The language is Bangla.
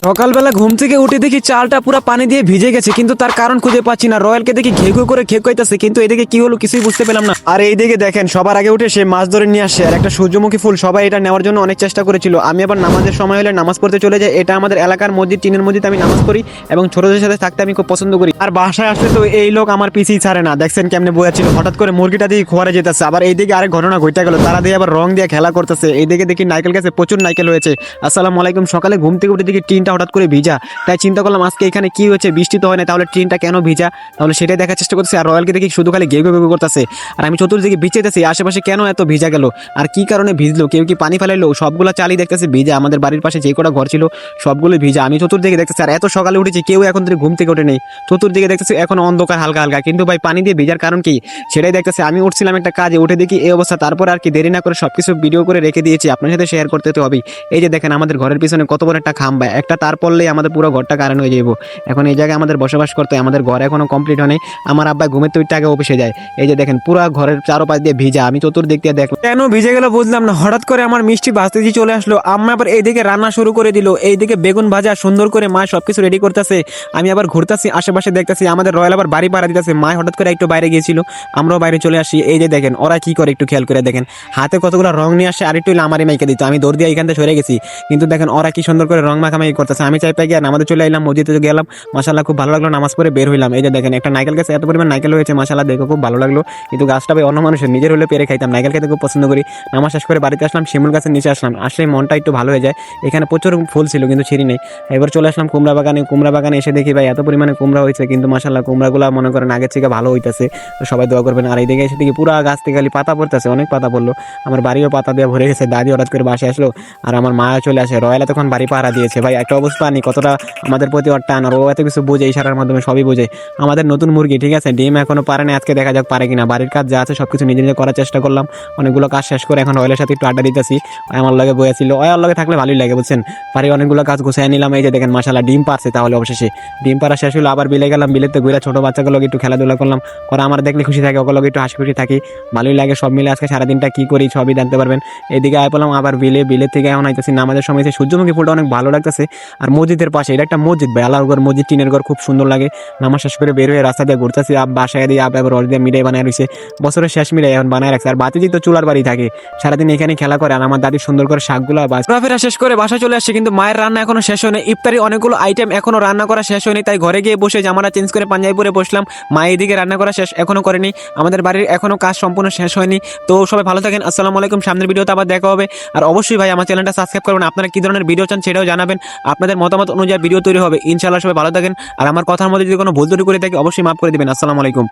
সকালবেলা ঘুম থেকে উঠে দেখি চালটা পুরো পানি দিয়ে ভিজে গেছে, কিন্তু তার কারণ খুঁজে পাচ্ছি না। রয়্যালকে দেখি ঘেঘু করে খেকাইতেছে, কিন্তু এদিকে কি হলো কিছুই বুঝতে পেলাম না। আর এইদিকে দেখেন সবার আগে উঠে সে মাছ ধরে নিয়ে আসে, আর একটা সূর্যমুখী ফুল। সবাই এটা নেওয়ার জন্য অনেক চেষ্টা করেছিল। আমি আবার নামাজের সময় হলে নামাজ পড়তে চলে যাই। এটা আমাদের এলাকার মসজিদ, টিনের মসজিদ, আমি নামাজ পড়ি এবং ছোটদের সাথে থাকতে আমি খুব পছন্দ করি। আর বাসায় আসলে তো এই লোক আমার পিছিয়ে ছাড়ে না। দেখছেন কেমনে বয়া ছিল, হঠাৎ করে মুরগিটা দিয়ে খোয়ারে যেতেছে। আবার এইদিকে আরেক ঘটনা ঘটে গেল, তারা দিয়ে আবার রং দিয়ে খেলা করতেছে। এইদিকে দেখি নাইকেল গাছে প্রচুর নাইকেল হয়েছে। আসসালামু আলাইকুম। সকালে ঘুম থেকে উঠে দেখি টিনটা হঠাৎ করে ভিজা। তাই চিন্তা করলাম আজকে এখানে কি হয়েছে, বৃষ্টি তো হয় না, তাহলে ট্রেনটা কেন ভিজা, তাহলে সেটাই দেখার চেষ্টা করতেছি। আর রয়্যালকে দেখি শুধু খালি ঘেউ ঘেউ করতেছে, আর আমি চতুর্দিকে ভিজেতেছি। আশেপাশে কেন এত ভিজা গেল, আর কি কারণে ভিজলো, কেউ কি পানি ফেলাইলো? সবগুলো চালই দেখতেছি ভিজা। আমাদের বাড়ির পাশে যে কটা ঘর ছিল সবগুলো ভিজা। আমি চতুর্দিকে দেখতেছি, আর এত সকালে উঠেছি, কেউ এখন থেকে ঘুম থেকে ওঠে নেই। চতুর্দিকে দেখতেছি এখন অন্ধকার হালকা হালকা, কিন্তু ভাই পানি দিয়ে ভিজার কারণ কি সেটাই দেখতেছি। আমি উঠছিলাম একটা কাজে, উঠে দেখি এই অবস্থা। তারপর আর কি দেরি না করে সবকিছু ভিডিও করে রেখে দিয়েছি, আপনার সাথে শেয়ার করতে তো হবেই। এই যে দেখেন আমাদের ঘরের পিছনে কত বড় একটা খাম্বা, একটা তার পড়লেই আমাদের পুরো ঘরটা কারেন্ট হয়ে যাবো। এখন এই জায়গায় আমাদের বসবাস করতে হয়, আমাদের ঘর এখনো কমপ্লিট হয়নি। আমার আব্বা ঘুমের তো একটু আগে অফিসে যায়। এই যে দেখেন পুরো ঘরের চারপাশ দিয়ে ভিজা। আমি চতুর্দিক দিয়ে দেখলাম কেন ভিজে গেল বুঝলাম না। হঠাৎ করে আমার মিষ্টি ভাজতেজি চলে আসলো। আম্মা আবার এইদিকে রান্না শুরু করে দিল। এইদিকে বেগুন ভাজা সুন্দর করে মা সবকিছু রেডি করতেছে। আমি আবার ঘুরতেছি আশেপাশে, দেখতেছি আমাদের রয়্যাল আবার বাড়ি পাড়া দিতেছে। মা হঠাৎ করে একটু বাইরে গিয়েছিল, আমরাও বাইরে চলে আসি। এই যে দেখেন ওরা কি করে একটু খেয়াল করে দেখেন, হাতে কতগুলো রং নিয়ে আসে, আর একটু আমারই মাইকে দিত। আমি দৌড় দিয়ে এখান থেকে সরে গেছি, কিন্তু দেখেন ওরা কি সুন্দর করে রং মাখামাখি করতেছে। আমি চাই পাই গিয়ে আমাদের চলে এলাম, মসজিদে গেলাম। মাশাআল্লাহ খুব ভালো লাগলো, নামাজ পড়ে বের হইলাম। এই যে দেখেন একটা নাইকেল গাছে এত পরিমাণ নাইকেল হয়েছে, মাশাআল্লাহ দেখো খুব ভালো লাগলো। কিন্তু গাছটা ভাই অন্য মানুষের, নিজের হলে পেরে খাইতাম। নাইকেল খেতে খুব পছন্দ করি। নামাজ শেষ করে বাড়িতে আসলাম, শিমুল গাছের নিচে আসলাম, আসলে মনটা একটু ভালো হয়ে যায়। এখানে প্রচুর ফুল ছিল কিন্তু ছিঁড়ি নেই। এবার চলে আসলাম কুমড়া বাগানে। কুমড়া বাগানে এসে দেখি ভাই এত পরিমাণে কুমড়া হয়েছে, কিন্তু মাশাআল্লাহ কুমড়াগুলো মনে করেন আগের থেকে ভালো হইতেছে। তো সবাই দোয়া করবেন। আর এইদিকে এসে দেখি পুরো গাছ থেকে খালি পাতা পড়তেছে, অনেক পাতা পড়লো। আমার বাড়িও পাতা দিয়ে ভরে গেছে। দাদি হঠাৎ করে বাসে আসলো, আর আমার মা চলে আসে। রয়্যাল তখন বাড়ি পাহারা দিয়েছে। ভাই একটা অবস্থা নেই কতটা আমাদের প্রতি ওর টান, আর ও এত কিছু বোঝে, ইশারার মাধ্যমে সবই বোঝে। আমাদের নতুন মুরগি ঠিক আছে, ডিম এখনো পারে না, আজকে দেখা যাক পারে কিনা। বাড়ির কাজ যা আছে সবকিছু নিজে নিজে করার চেষ্টা করলাম। অনেকগুলো কাজ শেষ করে এখন রয়্যালের সাথে একটু আড্ডা দিতেছি। আমার লগে বয়েছিল, ওর লগে থাকলে ভালোই লাগে বুঝছেন। বাড়ির অনেকগুলো কাজ গুছিয়ে নিলাম। এই যে দেখেন মাশাআল্লাহ ডিম পারছে। তাহলে অবশেষে ডিম পাড়া শেষ হলো, আবার বিলে গেলাম। বিলেতে ঘুরে ছোট বাচ্চাগুলো একটু খেলাধুলা করলাম। ওরা আমার দেখলে খুশি থাকে, ওগুলোকে একটু হাসি খুশি থাকি, ভালোই লাগে। সব মিলে আজকে সারাদিনটা কি করি সবই জানতে পারবেন। এদিকে আয় পেলাম আবার বিলের থেকে এখন আইতেছি নামাজের সময়। সূর্যমুখী ফুলটা অনেক ভালো লাগতেছে। আর মসজিদের পাশে এটা একটা মসজিদ ভাই, আল্লাহর ঘর মসজিদ, টিনের ঘর, খুব সুন্দর লাগে। নামাজ শেষ করে বের হয়ে রাস্তা দিয়ে ঘুরতেছি। বাসায় দিয়ে আবার রড দিয়ে মিঠাই বানায় রয়েছে, বছরের শেষ মিঠাই এখন বানায় রাখছে। আর বাতিজি তো চুলার বাড়ি থাকে, সারাদিন এখানে খেলা করে। আর আমার দাদি সুন্দর করে শাকগুলো ঘোরাফেরা শেষ করে বাসা চলে আসছে, কিন্তু মায়ের রান্না এখনো শেষ হয়নি। ইফতারি অনেকগুলো আইটেম এখনো রান্না করা শেষ হয়নি, তাই ঘরে গিয়ে বসে জামাটা চেঞ্জ করে পাঞ্জাবি পরে বসলাম। মা এদিকে রান্না করা শেষ এখনো করেনি, আমাদের বাড়ির এখনো কাজ সম্পূর্ণ শেষ হয়নি। তো সবাই ভালো থাকেন, আসসালামু আলাইকুম। সামনের ভিডিওতে আবার দেখা হবে। আর অবশ্যই ভাই আমার চ্যানেলটা সাবস্ক্রাইব করবেন। আপনারা কি ধরনের ভিডিও চান সেটাও জানাবেন, আপনাদের মতামত অনুযায়ী ভিডিও তৈরি হবে ইনশাআল্লাহ। সবাই ভালো থাকেন, আর আমার কথার মধ্যে যদি কোনো ভুল ত্রুটি করে থাকে অবশ্যই মাফ করে দিবেন। আসসালামু আলাইকুম।